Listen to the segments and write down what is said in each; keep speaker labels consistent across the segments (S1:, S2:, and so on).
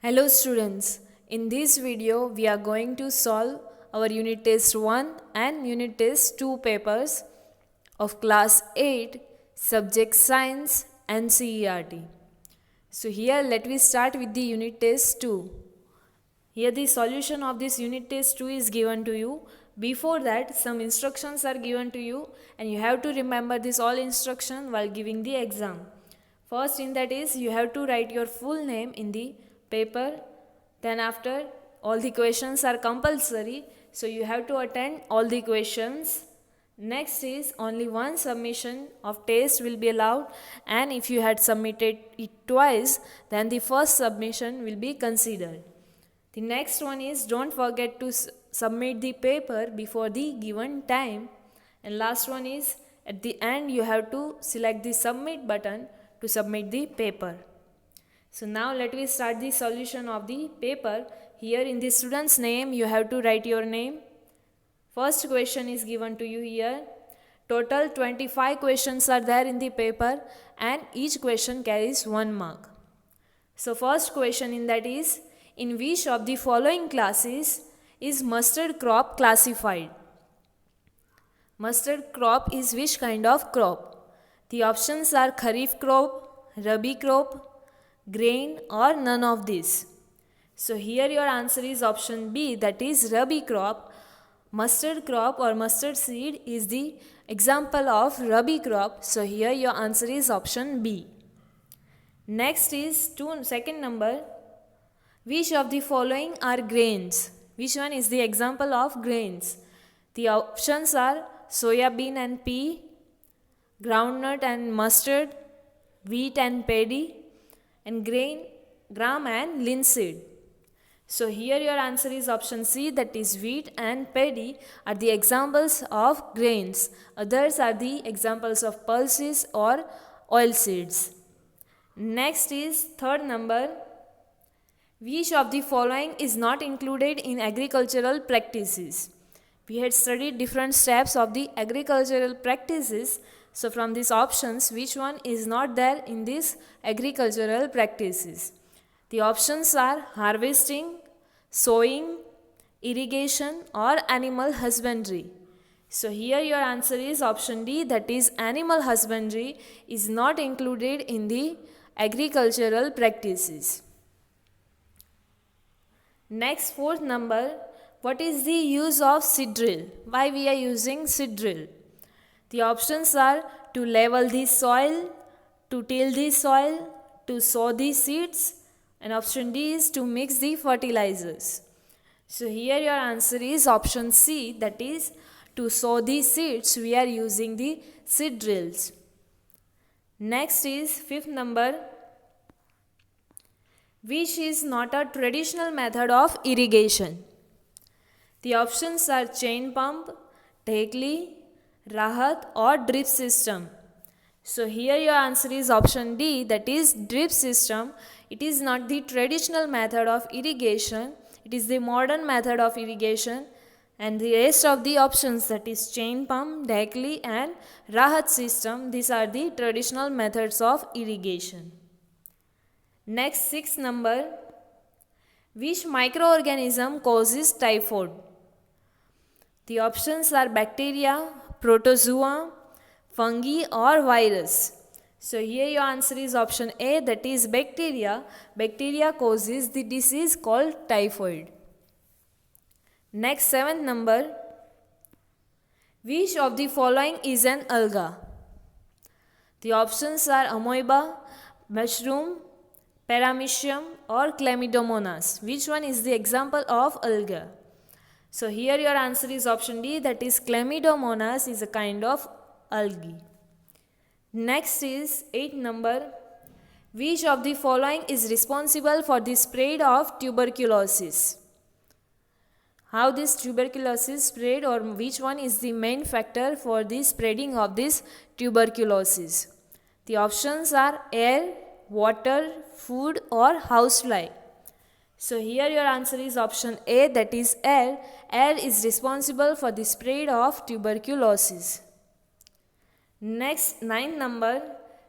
S1: Hello students, in this video we are going to solve our unit test 1 and unit test 2 papers of class 8 subject science and CERT. So here let me start with the unit test 2. Here the solution of this unit test 2 is given to you. Before that some instructions are given to you and you have to remember this all instruction while giving the exam. First in that is you have to write your full name in the paper. Then after all the questions are compulsory, so you have to attend all the questions. Next is only one submission of test will be allowed, and if you had submitted it twice, then the first submission will be considered. The next one is don't forget to submit the paper before the given time. And last one is at the end you have to select the submit button to submit the paper. So now let me start the solution of the paper. Here in the student's name you have to write your name. First question is given to you here. Total 25 questions are there in the paper and each question carries 1 mark. So first question in that is, in which of the following classes is mustard crop classified? Mustard crop is which kind of crop? The options are kharif crop, rabi crop, grain or none of these. So here your answer is option B, that is rabi crop. Mustard crop or mustard seed is the example of rabi crop. So here your answer is option B. Next is second number. Which of the following are grains? Which one is the example of grains? The options are soya bean and pea, groundnut and mustard, wheat and paddy, and grain, gram and linseed. So here your answer is option C, that is wheat and paddy are the examples of grains. Others are the examples of pulses or oilseeds. Next is third number. Which of the following is not included in agricultural practices? We had studied different steps of the agricultural practices. So from these options, which one is not there in these agricultural practices? The options are harvesting, sowing, irrigation or animal husbandry. So here your answer is option D, that is animal husbandry is not included in the agricultural practices. Next, fourth number, what is the use of seed drill? Why we are using seed drill? The options are to level the soil, to till the soil, to sow the seeds, and option D is to mix the fertilizers. So here your answer is option C, that is to sow the seeds we are using the seed drills. Next is fifth number. Which is not a traditional method of irrigation? The options are chain pump, dhekli, rahat or drip system. So here your answer is option D, that is drip system. It is not the traditional method of irrigation, it is the modern method of irrigation, and the rest of the options, that is chain pump, dhekli and rahat system, these are the traditional methods of irrigation. Next, sixth number. Which microorganism causes typhoid? The options are bacteria, protozoa, fungi or virus. So here your answer is option A, that is bacteria. Bacteria causes the disease called typhoid. Next, seventh number. Which of the following is an alga? The options are amoeba, mushroom, paramecium or chlamydomonas. Which one is the example of alga? So here your answer is option D, that is chlamydomonas is a kind of algae. Next is 8th number. Which of the following is responsible for the spread of tuberculosis? How this tuberculosis spread, or which one is the main factor for the spreading of this tuberculosis? The options are air, water, food or housefly. So here your answer is option A, that is air. Air is responsible for the spread of tuberculosis. Next, 9th number.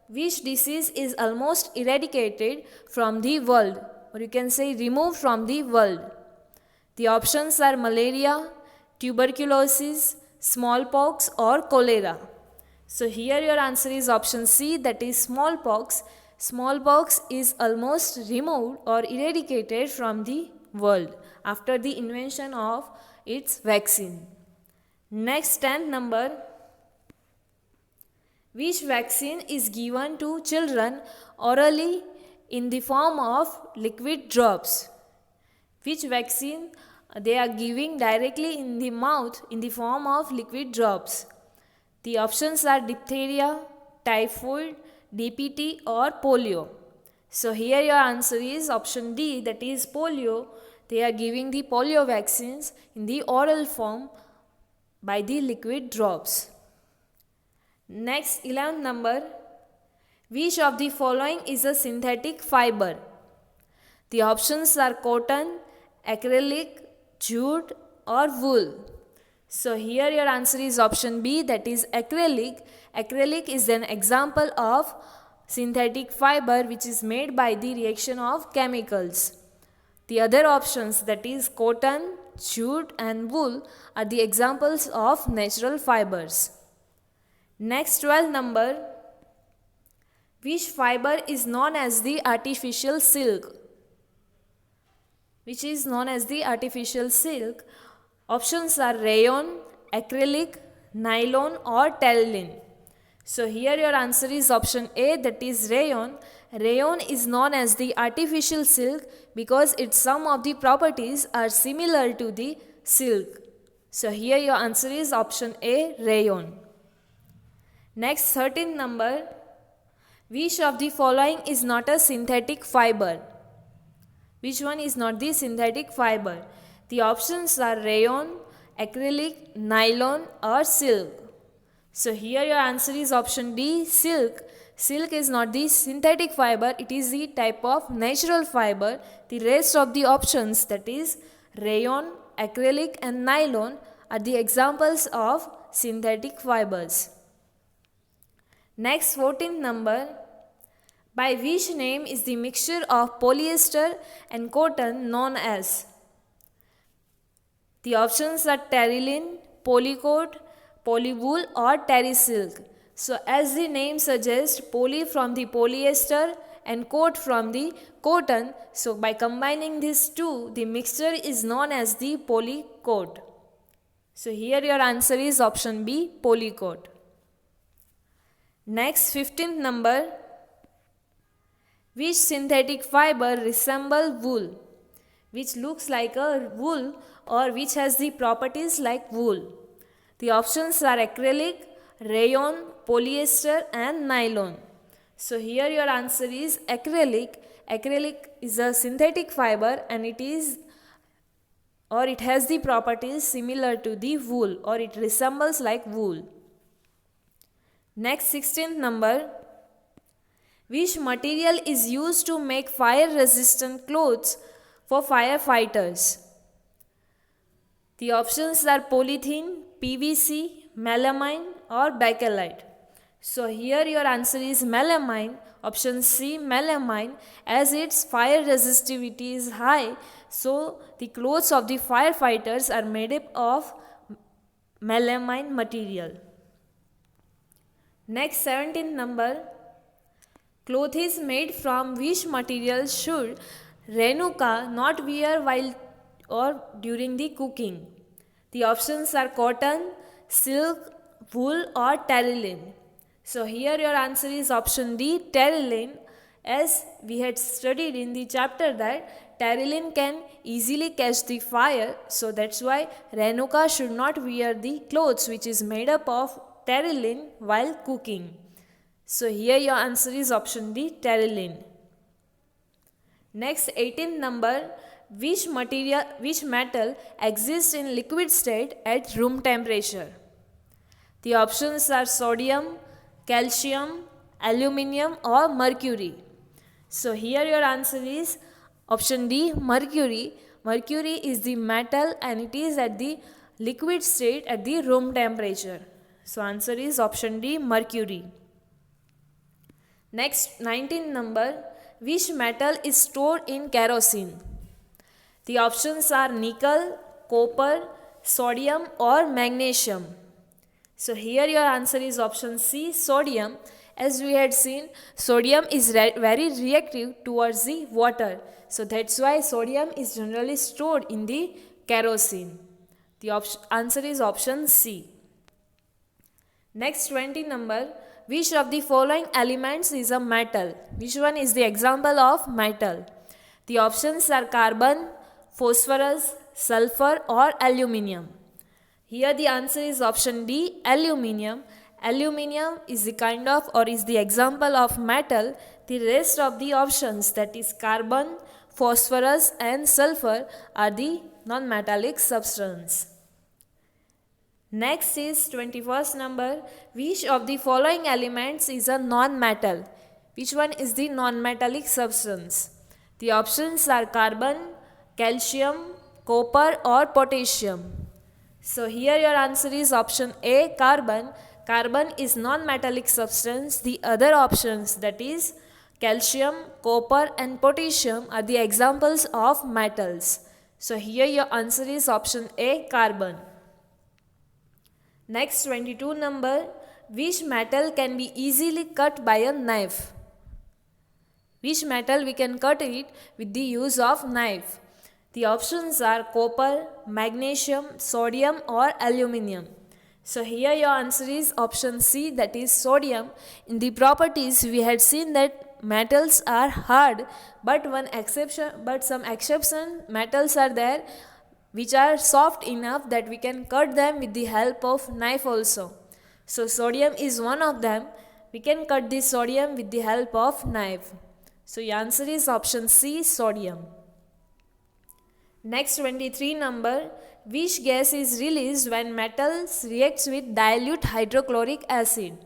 S1: Which disease is almost eradicated from the world? or you can say removed from the world. The options are malaria, tuberculosis, smallpox or cholera. So here your answer is option C, that is smallpox. Smallpox is almost removed or eradicated from the world after the invention of its vaccine. Next 10th number. Which vaccine is given to children orally in the form of liquid drops? Which vaccine they are giving directly in the mouth in the form of liquid drops? The options are diphtheria, typhoid, DPT or polio. So here your answer is option D, that is polio. They are giving the polio vaccines in the oral form by the liquid drops. Next 11th number. Which of the following is a synthetic fiber? The options are cotton, acrylic, jute or wool. So here your answer is option B, that is acrylic. Acrylic is an example of synthetic fiber which is made by the reaction of chemicals. The other options, that is cotton, jute and wool, are the examples of natural fibers. Next 12th number. Which fiber is known as the artificial silk? Which is known as the artificial silk? Options are rayon, acrylic, nylon or terylene. So here your answer is option A, that is rayon. Rayon is known as the artificial silk because its some of the properties are similar to the silk. So here your answer is option A, rayon. Next 13th number. Which of the following is not a synthetic fiber? Which one is not the synthetic fiber? The options are rayon, acrylic, nylon or silk. So here your answer is option D, silk. Silk is not the synthetic fiber, it is the type of natural fiber. The rest of the options, that is rayon, acrylic and nylon, are the examples of synthetic fibers. Next 14th number. By which name is the mixture of polyester and cotton known as? The options are terylene, polycoat, polywool or terrysilk. So as the name suggests, poly from the polyester and coat from the cotton. So by combining these two, the mixture is known as the polycoat. So here your answer is option B, polycoat. Next 15th number. Which synthetic fiber resembles wool? Which looks like a wool or which has the properties like wool? The options are acrylic, rayon, polyester and nylon. So here your answer is acrylic. Acrylic is a synthetic fiber and it has the properties similar to the wool, or it resembles like wool. Next 16th number. Which material is used to make fire-resistant clothes for firefighters? The options are polythene, PVC, melamine or bakelite. So here your answer is melamine, option C, melamine, as its fire resistivity is high. So the clothes of the firefighters are made up of melamine material. Next 17th number. Clothes made from which material should Renuka not wear while or during the cooking? The options are cotton, silk, wool or terylene. So here your answer is option D, terylene, as we had studied in the chapter that terylene can easily catch the fire. So that's why Renuka should not wear the clothes which is made up of terylene while cooking. So here your answer is option D, terylene. Next 18th number. Which metal exists in liquid state at room temperature? The options are sodium, calcium, aluminium or mercury. So here your answer is option D, mercury. Mercury is the metal and it is at the liquid state at the room temperature. So answer is option D, mercury. Next 19th number. which metal is stored in kerosene? The options are nickel, copper, sodium or magnesium. So here your answer is option C, sodium. As we had seen, sodium is very reactive towards the water. So that's why sodium is generally stored in the kerosene. The answer is option C. Next 20 number, which of the following elements is a metal? Which one is the example of metal? The options are carbon, phosphorus, sulfur or aluminium. Here the answer is option D, aluminium. Aluminium is the kind of or is the example of metal. The rest of the options, that is carbon, phosphorus and sulfur, are the non-metallic substance. Next is 21st number, which of the following elements is a non-metal? Which one is the non-metallic substance? The options are carbon, calcium, copper or potassium. So here your answer is option A, carbon. Carbon is non-metallic substance. The other options, that is calcium, copper and potassium, are the examples of metals. So here your answer is option A, carbon. Next 22 number, which metal can be easily cut by a knife? Which metal we can cut it with the use of knife? The options are copper, magnesium, sodium or aluminium. So here your answer is option C, that is sodium. In the properties we had seen that metals are hard, but some exception metals are there which are soft enough that we can cut them with the help of knife also. So sodium is one of them. We can cut the sodium with the help of knife. So your answer is option C, sodium. Next 23 number, which gas is released when metals reacts with dilute hydrochloric acid?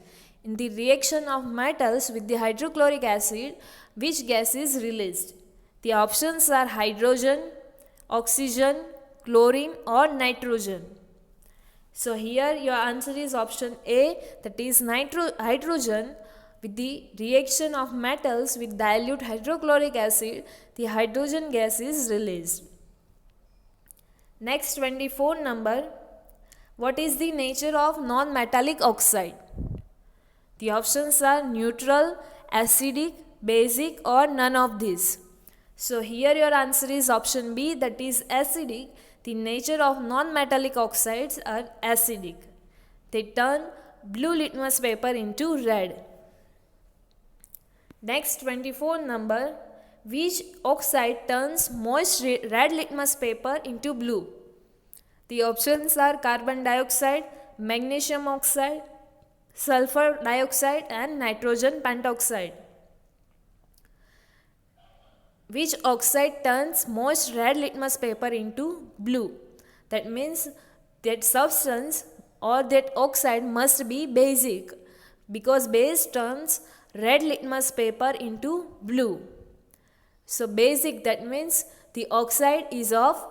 S1: In the reaction of metals with the hydrochloric acid, which gas is released? The options are hydrogen, oxygen, chlorine or nitrogen. So here your answer is option A, that is hydrogen. With the reaction of metals with dilute hydrochloric acid, the hydrogen gas is released. Next 24 number, what is the nature of non-metallic oxide? The options are neutral, acidic, basic or none of these. So here your answer is option B, that is acidic. The nature of non-metallic oxides are acidic. They turn blue litmus paper into red. Next 24 number, which oxide turns moist red litmus paper into blue? The options are carbon dioxide, magnesium oxide, sulfur dioxide and nitrogen pentoxide. Which oxide turns moist red litmus paper into blue? That means that substance or that oxide must be basic, because base turns red litmus paper into blue. So basic, that means the oxide is of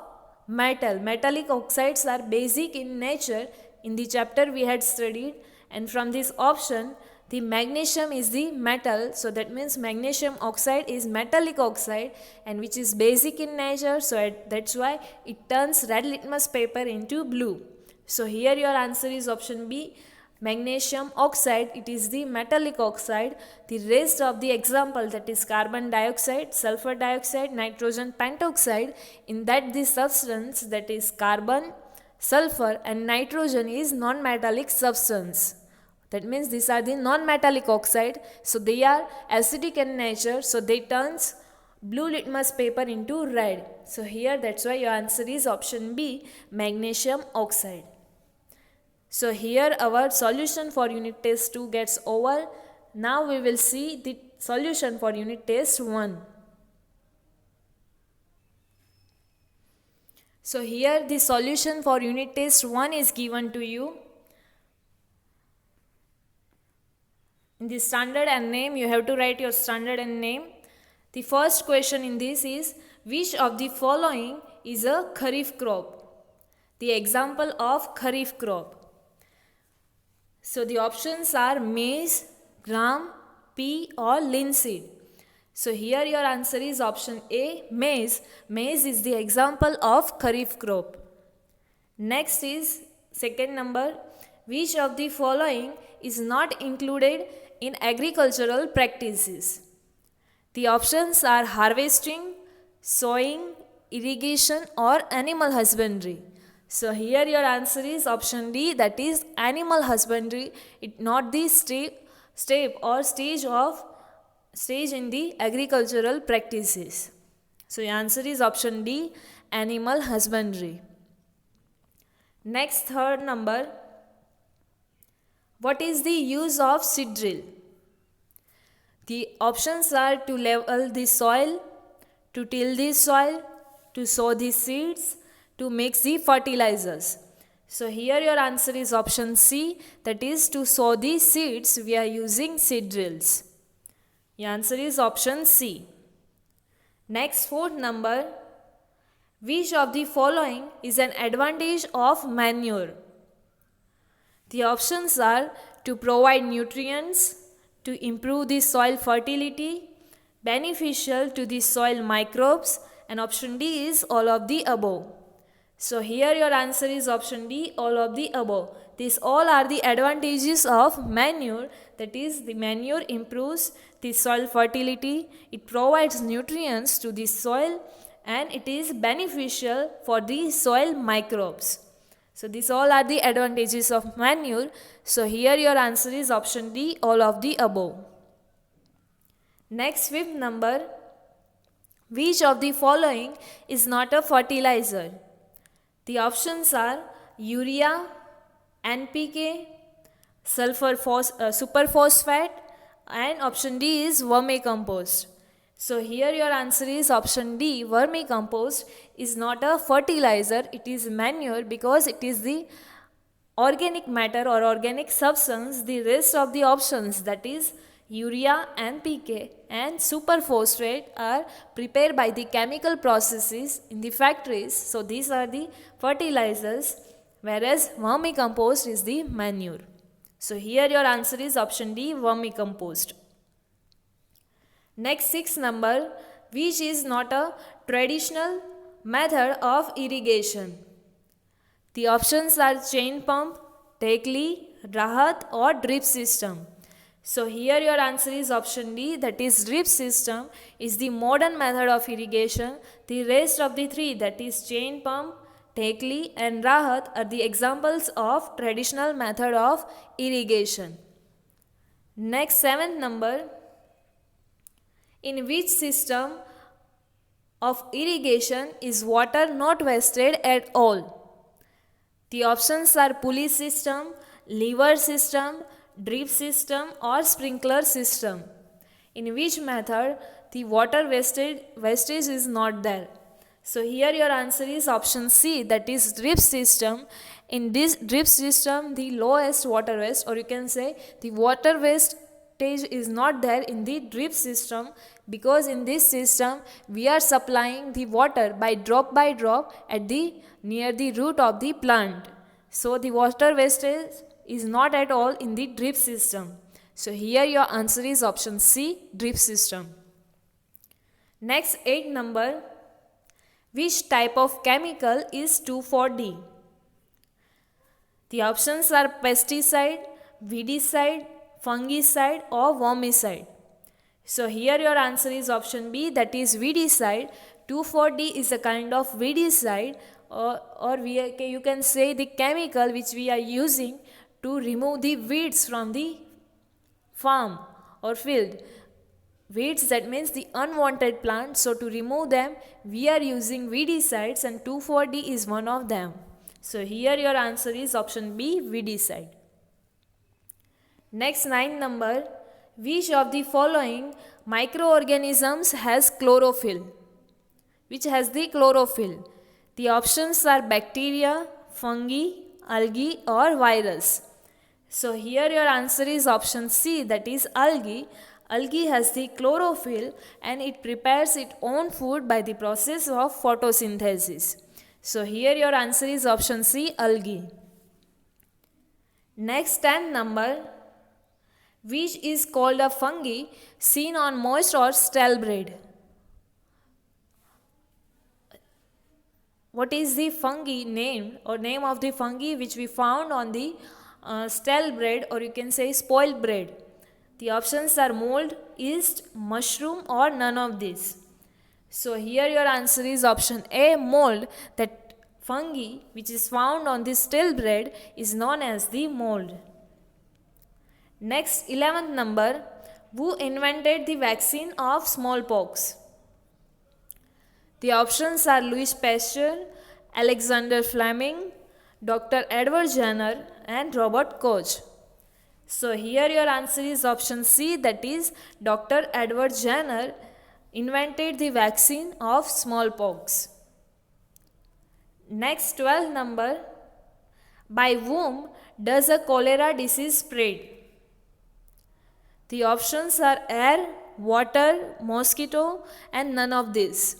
S1: metal. Metallic oxides are basic in nature. In the chapter we had studied, and from this option the magnesium is the metal. So that means magnesium oxide is metallic oxide and which is basic in nature. So that's why it turns red litmus paper into blue. So here your answer is option B, magnesium oxide. It is the metallic oxide. The rest of the example, that is carbon dioxide, sulfur dioxide, nitrogen pentoxide, in that the substance, that is carbon, sulfur and nitrogen, is non-metallic substance. That means these are the non-metallic oxide. So they are acidic in nature. So they turns blue litmus paper into red. So here that's why your answer is option B, magnesium oxide. So here our solution for unit test 2 gets over. Now we will see the solution for unit test 1. So here the solution for unit test 1 is given to you. In the standard and name, you have to write your standard and name. The first question in this is, which of the following is a kharif crop? The example of kharif crop. So the options are maize, gram, pea or linseed. So here your answer is option A, maize. Maize is the example of kharif crop. Next is second number. Which of the following is not included in agricultural practices? The options are harvesting, sowing, irrigation or animal husbandry. So here your answer is option D, that is animal husbandry. It not the step or stage in the agricultural practices. So your answer is option D, animal husbandry. Next, third number. What is the use of seed drill? The options are to level the soil, to till the soil, to sow the seeds, to mix the fertilizers. So here your answer is option C, that is to sow the seeds we are using seed drills. Your answer is option C. Next, fourth number. Which of the following is an advantage of manure? The options are to provide nutrients, to improve the soil fertility, beneficial to the soil microbes, and option D is all of the above. So here your answer is option D, all of the above. These all are the advantages of manure, that is the manure improves the soil fertility, it provides nutrients to the soil, and it is beneficial for the soil microbes. So these all are the advantages of manure. So here your answer is option D, all of the above. Next, fifth number. Which of the following is not a fertilizer? The options are urea, NPK, superphosphate, and option D is vermicompost. So here your answer is option D, vermicompost is not a fertilizer, it is manure because it is the organic matter or organic substance. The rest of the options, that is urea, NPK and superphosphate, are prepared by the chemical processes in the factories. So these are the fertilizers, whereas vermicompost is the manure. So here your answer is option D, vermicompost. Next, sixth number. Which is not a traditional method of irrigation? The options are chain pump, Tekli, Rahat or drip system. So here your answer is option D, that is drip system is the modern method of irrigation. The rest of the three, that is chain pump, Tekli and Rahat, are the examples of traditional method of irrigation. Next, seventh number. In which system of irrigation is water not wasted at all? The options are pulley system, lever system, drip system or sprinkler system. In which method the water wastage is not there? So here your answer is option C, that is drip system. In this drip system, the lowest water waste, or you can say the water wastage is not there in the drip system, because in this system we are supplying the water by drop at the near the root of the plant. So the water wastage is not at all in the drip system. So here your answer is option C, drip system. Next, 8 number. Which type of chemical is 2,4-D? The options are pesticide, weedicide, fungicide or wormicide. So here your answer is option B, that is weedicide. 2,4-D is a kind of weedicide, or you can say the chemical which we are using to remove the weeds from the farm or field. Weeds, that means the unwanted plants. So to remove them we are using weedicides, and 2,4-D is one of them. So here your answer is option B, weedicide. Next, 9 number. Which of the following microorganisms has chlorophyll? Which has the chlorophyll? The options are bacteria, fungi, algae or virus. So here your answer is option C, that is algae. Algae has the chlorophyll and it prepares its own food by the process of photosynthesis. So here your answer is option C, algae. Next, 10 number. which is called a fungi seen on moist or stale bread. What is the fungi name or name of the fungi which we found on the stale bread, or you can say spoiled bread? The options are mold, yeast, mushroom, or none of these. So here your answer is option A, mold. That fungi which is found on the stale bread is known as the mold. Next, 11th number, who invented the vaccine of smallpox? The options are Louis Pasteur, Alexander Fleming, Dr. Edward Jenner, and Robert Koch. So here your answer is option C, that is Dr. Edward Jenner invented the vaccine of smallpox. Next, 12th number, by whom does a cholera disease spread? The options are air, water, mosquito, and none of these.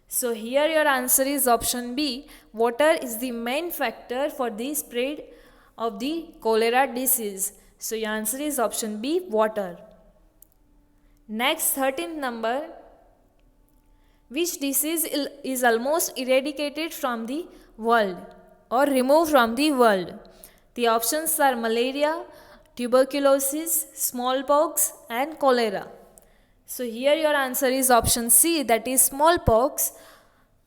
S1: So here your answer is option B. Water is the main factor for the spread of the cholera disease. So your answer is option B, water. Next, 13th number, which disease is almost eradicated from the world or removed from the world? The options are malaria, tuberculosis, smallpox, and cholera. So here your answer is option C, that is smallpox.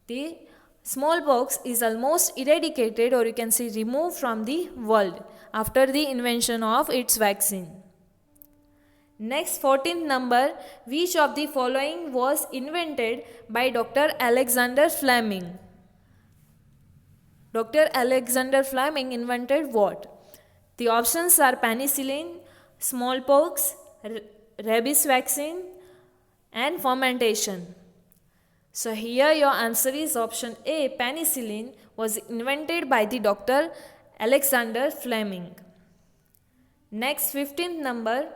S1: The smallpox is almost eradicated, or you can say removed from the world after the invention of its vaccine. Next, 14th number, which of the following was invented by Dr. Alexander Fleming? Dr. Alexander Fleming invented what? The options are penicillin, smallpox, rabies vaccine, and fermentation. So here your answer is option A, penicillin was invented by the Dr. Alexander Fleming. Next, 15th number,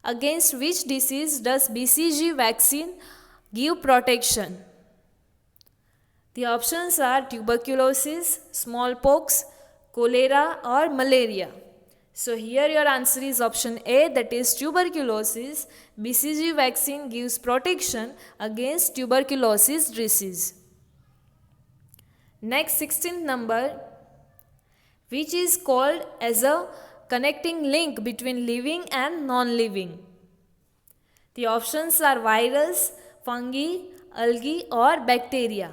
S1: against which disease does BCG vaccine give protection? The options are tuberculosis, smallpox, cholera, or malaria. So here your answer is option A, that is tuberculosis. BCG vaccine gives protection against tuberculosis disease. Next, 16th number, which is called as a connecting link between living and non-living? The options are virus, fungi, algae, or bacteria.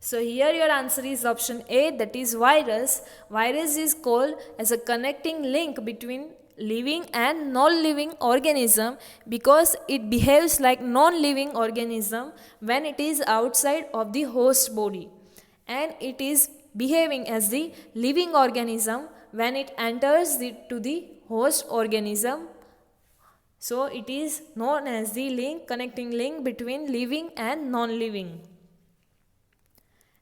S1: So here your answer is option A, that is virus. Virus is called as a connecting link between living and non-living organism because it behaves like non-living organism when it is outside of the host body, and it is behaving as the living organism when it enters to the host organism. So it is known as the connecting link between living and non-living.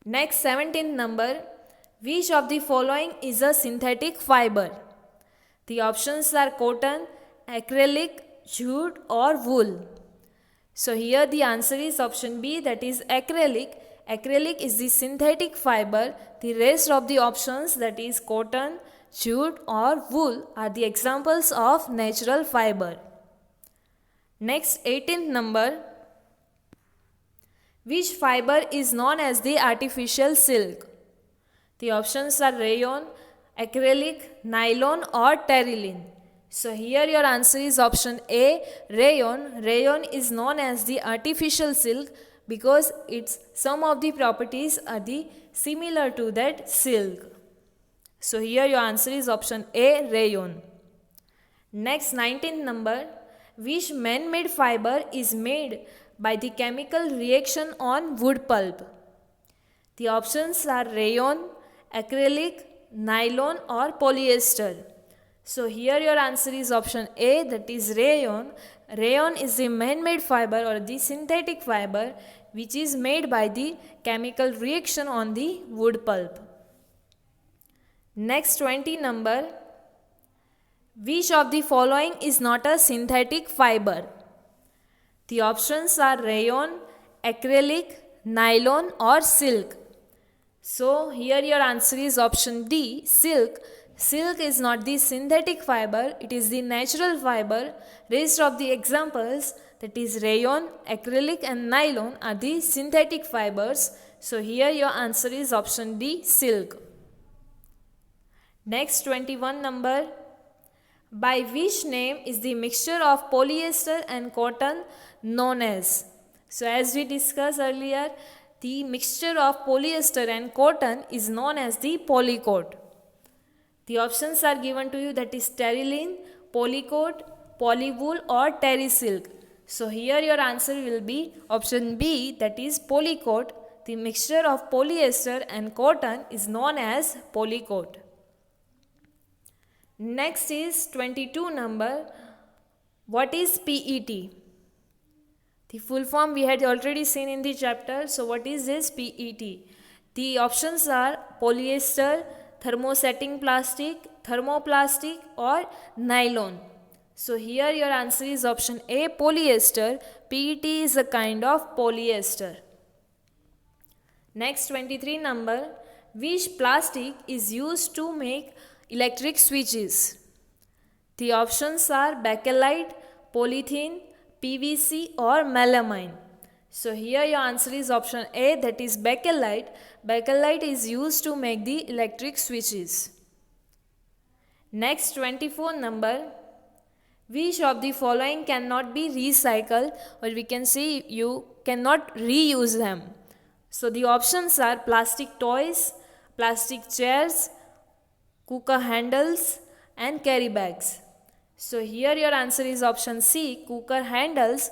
S1: Next, 17th number, which of the following is a synthetic fiber? The options are cotton, acrylic, jute, or wool. So here the answer is option B, that is acrylic. Acrylic is the synthetic fiber. The rest of the options, that is cotton, jute, or wool, are the examples of natural fiber. Next, 18th number, which fiber is known as the artificial silk? The options are rayon, acrylic, nylon, or terylene. So here your answer is option A, rayon. Rayon is known as the artificial silk because some of the properties are similar to that silk. So here your answer is option A, rayon. Next, 19th number, which man-made fiber is made by the chemical reaction on wood pulp? The options are rayon, acrylic, nylon, or polyester. So here your answer is option A, that is rayon. Rayon is the man-made fiber or the synthetic fiber which is made by the chemical reaction on the wood pulp. Next, 20 number, which of the following is not a synthetic fiber? The options are rayon, acrylic, nylon, or silk. So here your answer is option D, silk. Silk is not the synthetic fiber, it is the natural fiber. Rest of the examples, that is rayon, acrylic and nylon, are the synthetic fibers. So here your answer is option D, silk. Next 21 number. By which name is the mixture of polyester and cotton known as? So as we discussed earlier, the mixture of polyester and cotton is known as the polycoat. The options are given to you, that is terylene, polycoat, polywool or terrysilk. So here your answer will be option B, that is polycoat. The mixture of polyester and cotton is known as polycoat. Next is 22 number. What is PET? The full form we had already seen in the chapter. So what is this PET? The options are polyester, thermosetting plastic, thermoplastic or nylon. So here your answer is option A, polyester. PET is a kind of polyester. Next 23 number. Which plastic is used to make electric switches? The options are bakelite, polythene, PVC or melamine. So here your answer is option A, that is bakelite. Bakelite is used to make the electric switches. Next 24 number. Which of the following cannot be recycled, or we can say you cannot reuse them? So the options are plastic toys, plastic chairs, cooker handles and carry bags. So here your answer is option C, cooker handles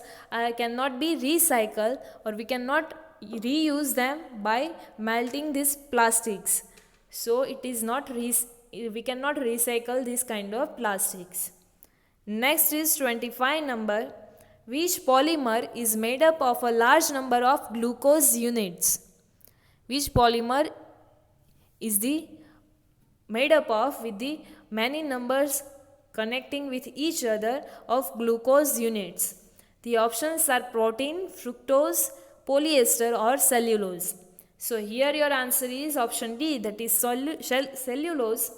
S1: cannot be recycled, or we cannot reuse them by melting these plastics. So it is not we cannot recycle this kind of plastics. Next is 25 number. Which polymer is made up of a large number of glucose units? Which polymer is made up of with the many numbers connecting with each other of glucose units? The options are protein, fructose, polyester or cellulose. So here your answer is option D, that is cellulose.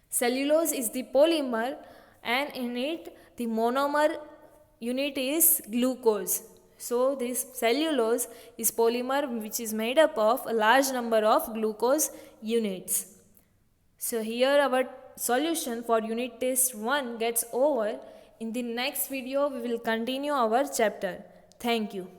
S1: Cellulose is the polymer, and in it the monomer unit is glucose. So this cellulose is polymer which is made up of a large number of glucose units. So here our solution for unit test 1 gets over. In the next video we will continue our chapter. Thank you.